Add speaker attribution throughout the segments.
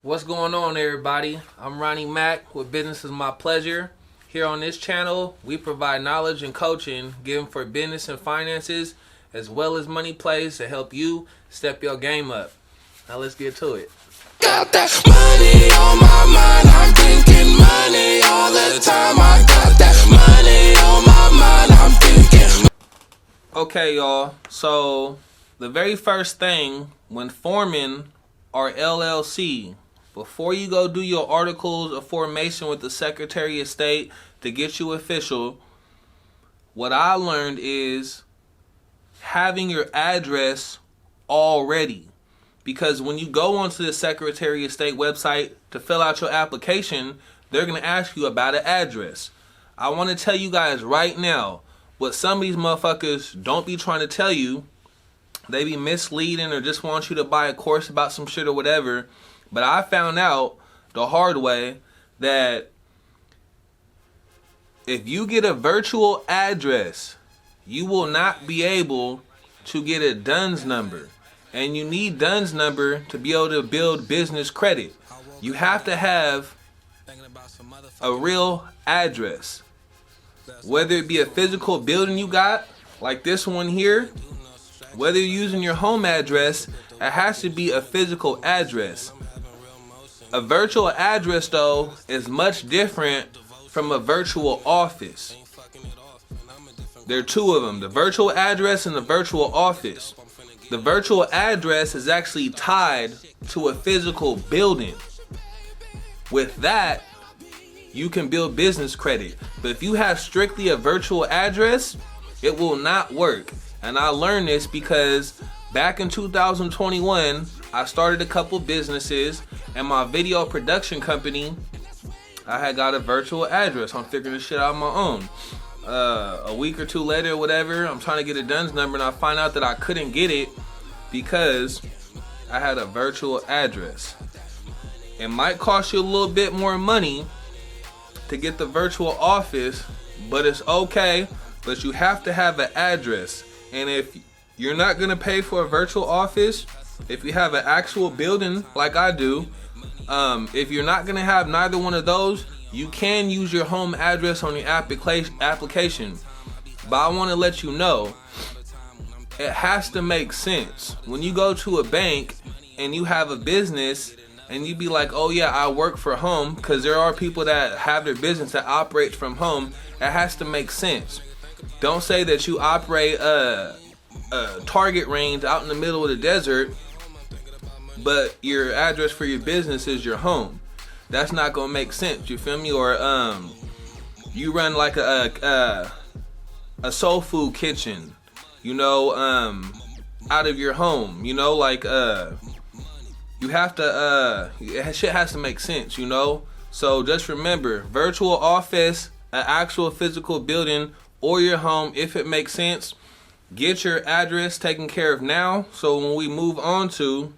Speaker 1: What's going on, everybody? I'm Ronnie Mack with Business is My Pleasure. Here on this channel, we provide knowledge and coaching given for business and finances, as well as money plays to help you step your game up. Now let's get to it.
Speaker 2: Got that money on my mind, I'm thinking money all the time. I got that money on my mind, I'm thinking.
Speaker 1: Okay, y'all. So the very first thing when forming our LLC, before you go do your articles of formation with the Secretary of State to get you official, what I learned is having your address already. Because when you go onto the Secretary of State website to fill out your application, they're going to ask you about an address. I want to tell you guys right now, what some of these motherfuckers don't be trying to tell you, they be misleading or just want you to buy a course about some shit or whatever. But I found out the hard way that if you get a virtual address, you will not be able to get a DUNS number. And you need DUNS number to be able to build business credit. You have to have a real address. Whether it be a physical building you got, like this one here, whether you're using your home address, it has to be a physical address. A virtual address, though, is much different from a virtual office. There are two of them, the virtual address and the virtual office. The virtual address is actually tied to a physical building. With that, you can build business credit. But if you have strictly a virtual address, it will not work. And I learned this because back in 2021, I started a couple businesses, and my video production company, I had got a virtual address. I'm figuring this shit out on my own. A week or two later, whatever, I'm trying to get a DUNS number, and I find out that I couldn't get it because I had a virtual address. It might cost you a little bit more money to get the virtual office, but it's okay. But you have to have an address. And if you're not gonna pay for a virtual office, if you have an actual building like I do, if you're not gonna have neither one of those, you can use your home address on your application. But I want to let you know, it has to make sense. When you go to a bank and you have a business and you be like, oh yeah, I work for home, because there are people that have their business that operates from home, it has to make sense. Don't say that you operate a Target range out in the middle of the desert, but your address for your business is your home. That's not gonna make sense. You feel me? Or you run like a soul food kitchen, you know, out of your home. You know, like you have to shit has to make sense. You know. So just remember, virtual office, an actual physical building, or your home, if it makes sense. Get your address taken care of now, so when we move on to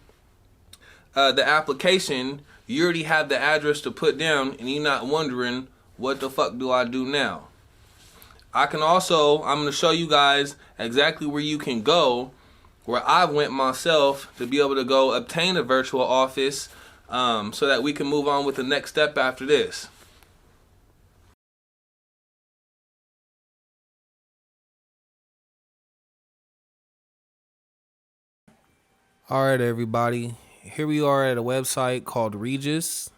Speaker 1: the application, you already have the address to put down, and you're not wondering, what the fuck do I do now? I'm going to show you guys exactly where you can go, where I went myself to be able to go obtain a virtual office, so that we can move on with the next step after this. All right, everybody. Here we are at a website called Regus.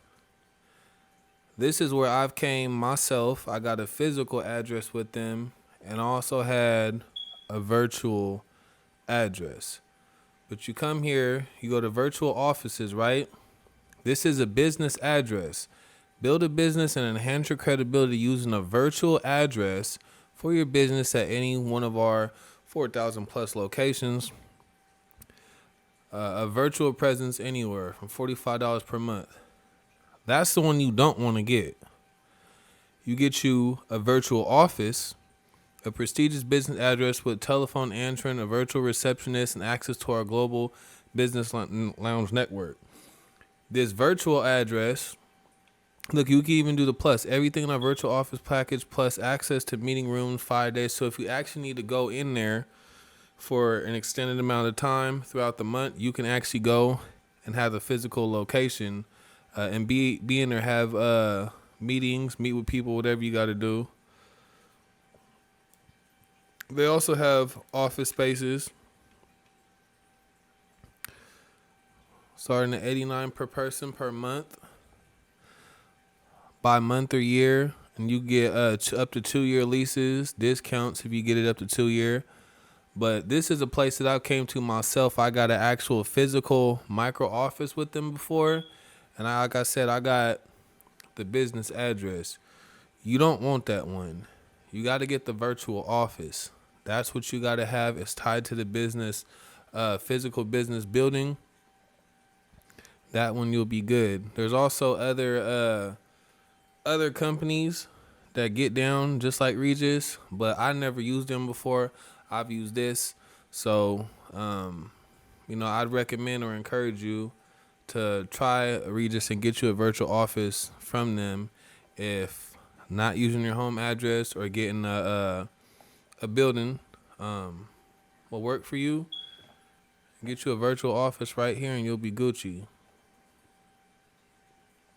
Speaker 1: This is where I've came myself. I got a physical address with them, and I also had a virtual address. But you come here, you go to virtual offices, right? This is a business address. Build a business and enhance your credibility using a virtual address for your business at any one of our 4,000 plus locations. A virtual presence anywhere from $45 per month. That's the one you don't want to get. You get you a virtual office, a prestigious business address with telephone answering, a virtual receptionist, and access to our global business lounge network. This virtual address, look, you can even do the plus. Everything in our virtual office package, plus access to meeting rooms 5 days. So if you actually need to go in there for an extended amount of time throughout the month, you can actually go and have a physical location and be in there, have meetings, meet with people, whatever you got to do. They also have office spaces starting at $89 per person per month, by month or year, and you get up to 2 year leases, discounts if you get it up to 2 year. But this is a place that I came to myself. I got an actual physical micro office with them before, and like I said, I got the business address. You don't want that one. You got to get the virtual office. That's what you got to have. It's tied to the business, physical business building. That one you'll be good. There's also other companies that get down just like Regus, but I never used them before. I've used this. So, I'd recommend or encourage you to try Regus and get you a virtual office from them. If not using your home address or getting a building will work for you, get you a virtual office right here and you'll be Gucci.